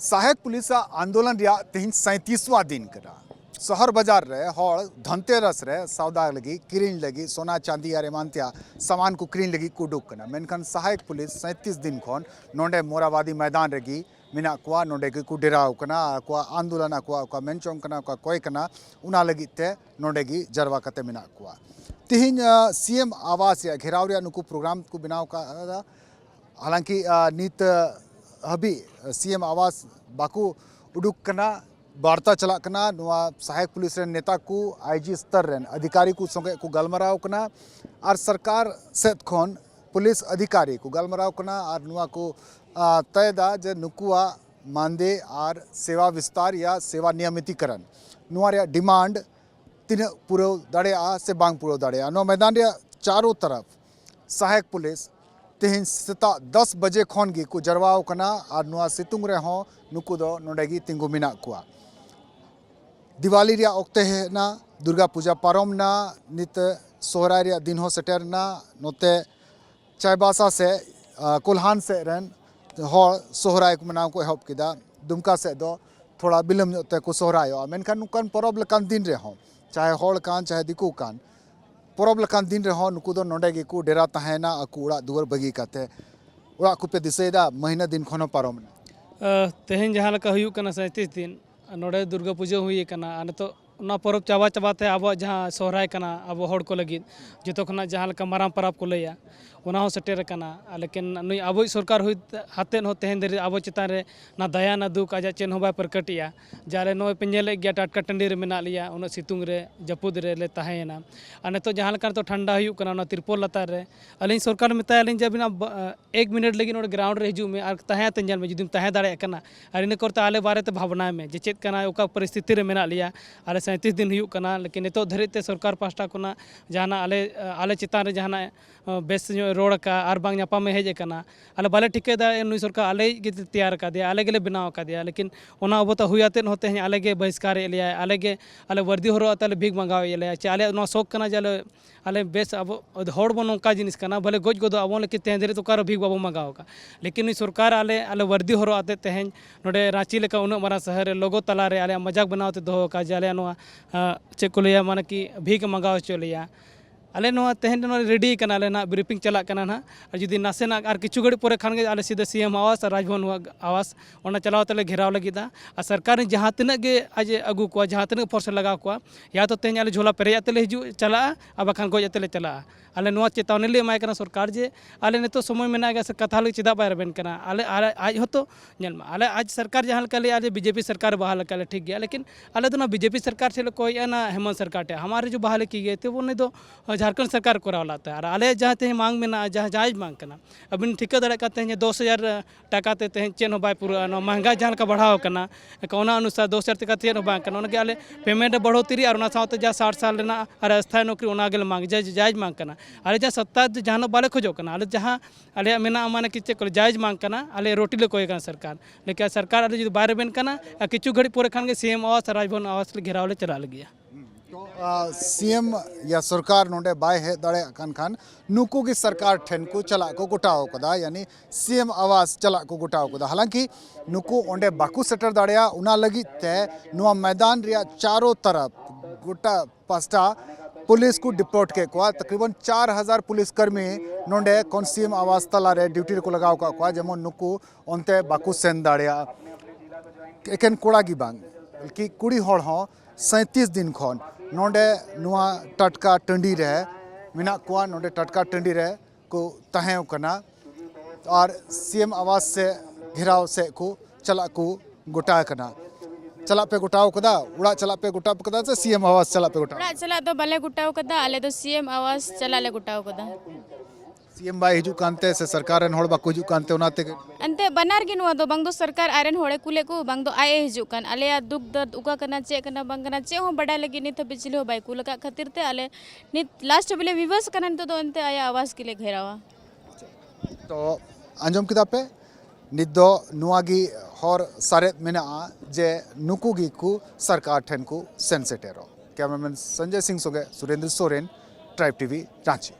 सहायक पुलिस आंदोलन तेहन 37वां दिन करा शहर बाजार रे हर धनतेरस रे सौदा लगी किरीन लगी सोना चांदी और एमानतिया सामान को किरीन लगी कुडुक कना मेनखान सहायक पुलिस 37 दिन खन नोंडे मोराबादी मैदान रेगी मिना कुआ नोंडे की डेराव कना कुआ आंदोलन कुआ मेनचों कना कुआ कोय कना उना लगी ते नोंडे की जरवा कते मिना कुआ तेहन सीएम आवास या घेराव रे नुकु प्रोग्राम को बनाव का हालांकि नित हबी सीएम आवास बाकू उडुक कना वार्ता चला कना नुआ सहायक पुलिस रे नेता को आईजी स्तर रे अधिकारी को संगे को गलमराव कना और सरकार सेत खन पुलिस अधिकारी को गलमराव कना और नुआ को तयदा जे नुकुआ मानदे और सेवा विस्तार या सेवा नियमितीकरण नुआ रे डिमांड तीन पूरा दाड़ेया से बांग पूरा दाड़ेया नो मैदान रे चारों तरफ सहायक पुलिस तेहन सेता 10 बजे खन गी को जरवाव कना और नुआ सितुंग रे हो नुकु दो नोडेगी तिंगु मिना कुआ दिवाली रे ओक्ते है ना दुर्गा पूजा पारम ना नित सोहराय रे दिन हो सेटर ना नोते चायबासा से कोल्हान से रन हर सोहराय को मनाव को एहब किदा दुमका से दो थोड़ा बिलम ते को सोहरायो मेनखान नुकान परब लकान दिन रे हो चाहे हर कान चाहे दिकु कान परब लकान दिन रे हो नुकु दो नोडे गे को डेरा तहेना अकु उड़ा दुवर बगी काते उड़ा को पे दिसेदा महीना दिन खनो पारम तेहन जहाँ लका हुयु कना 37 दिन नोडे दुर्गा पूजा हुई कना नितो ना परब चाबा चाबाते अब जहाँ सोहराय कना अब हड़ को लगी जो खना जहाँ लका माराम परब को लैया उना हो सेटर कना लेकिन नुई अब सरकार हुई हातेन हो तेहन दे अब चितान रे ना दया ना दुख आज चेन हो बाय प्रकटिया जारे नोय पेंजेले गया टाटका टंडी रे मेना लिया उन सितुंग रे जपुद रे ले तहेना आ नितो जहाँ लका तो ठंडा हुई कना ना तिरपोल लतार रे अलिन सरकार मेता अलिन जब ना 1 मिनट लगी नोड ग्राउंड रे हिजू में और तहे तंजल में जुदुम तहे दाड़े कना और इन करते आले बारे ते भावना में जे चेत कना ओका परिस्थिति रे मेना लिया आले 37 दिन हुई कना लेकिन नितो धरिते सरकार पास्टा कोना जहाना आले चितान रे जहाना बेस रोड का और बांग नापा में हेज कना आले बाले ठिकेदा नुई सरकार आले गे तैयार का दिया आले गेले बनाव का दिया लेकिन ओना अब तो हुयातेन होते हैं आले गे बहिष्कार लिया आले गे आले वर्दी हरो ताले भीग मंगाव लिया चे आले नो शौक कना जाले आले बेस अब हड़ बन नौका जिनिस कना भले गोज गोदो अब लेकिन तेहन दे तो कार भीग बाबू मंगाव का लेकिन नुई सरकार आले वर्दी हरो आते तेहन नोडे रांची लेका उन मारा शहर लोगो तला रे आले मजाक बनावते दो का जाले नो चे को लिया माने कि भीग मंगाव चो लिया आले नो तेहन रेडी कना आले ना ब्रीफिंग चला कना ना और जुदी नासेना और किछु घड़ी पोरे खान गे आले सीधे सीएम आवास और राजभवन आवास ओना चलाव तले घेराव लगिदा और सरकार जहाँ तिना गे आज अगू को जहाँ तिना फोर्स लगा को या तो तेहन आले झोला पेरे तले हिजू चला अब खान गोज तले चला आले नो चेतावनी ले एमाय कना सरकार जे आले नितो समय मेना गे कथा लगे चिदा बाय रबेन कना आले आज होतो नेल आले आज सरकार जहाँ लका ले आज बीजेपी सरकार बहाल लका ठीक गया लेकिन आले तो ना बीजेपी सरकार से कोई ना हेमंत सरकार टे हमारे जो बहाल की गए थे वो नहीं तो झारखंड सरकार को लाता है और आले जहाँ तेहन मांग में ना जहाँ जायज मांग करना अबिन ठिका दड़े का तेहन 10,000 टाका ते तेहन चेन हो बाय पूरा महंगा जहाँ का बढ़ाव करना कौना अनुसार 2,000 टका चेन हो बाय करना उनके आले पेमेंट बढ़ोतरी और साथ जहाँ 60 साल लेना और अस्थायी नौकरी उना गेल मांग जायज मांग करना आले जहाँ सत्ता जहाँ बाले खोजो करना आले जहाँ आले मेना माने कि चेक जायज मांग करना आले रोटी ले कोई सरकार लेकिन सरकार आले जो बाहर बेन करना किचु घड़ी पूरे खान के सीएम आवास राजभवन आवास घेराव ले चला लगिया सीएम या सरकार नोडे बाय हे दाड़े खान नुकु की सरकार ठेन को चला को गोटाव कदा यानी सीएम आवास चला को गोटाव कदा हालांकि नुकु ओंडे बाकू सेटर दाड़ेया उना लगी ते नुआ मैदान रिया चारों तरफ गोटा पास्टा पुलिस को डिप्लोट के को तकरीबन 4,000 पुलिसकर्मी नोडे कौन सीएम आवास तला रे ड्यूटी को लगाव का जेमन नुकु ओंते बाकू सेन दाड़ेया एकेन कोड़ा की बांग बल्कि कुड़ी हड़ हो 37 दिन खन नोडे नुआ टटका टंडी रे मिना कुआ नोडे टटका टंडी रे को तहें कना और सीएम आवास से घेराव से को चला को गोटा कना चला पे गोटाव कदा उड़ा चला पे गोटाव कदा से सीएम आवास चला पे गोटाव उड़ा चला तो बाले गोटाव कदा आले तो सीएम आवास चला ले गोटाव कदा सीएम बाय हिजु कांते से सरकार रेन हड़ बाकु हिजु कांते उनाते अंते बनार गे नुआ दो बांग दो सरकार आयरन होड़े कुले को बांग दो आए हिजु कान आले दुख दर्द उका कना चे कना बांग कना चे हो बड़ा लगी नित बिचले हो बाय कुल का खातिर ते आले नित लास्ट बेले विवश कना तो अंते आया आवास के लिए घेरावा तो अंजम किदा पे निदो नुआगी हर सारे मेना जे नुकु गी को सरकार ठेन को सेंसेटेरो कैमरामैन संजय सिंह सोगे सुरेंद्र सोरेन ट्राइब टीवी रांची।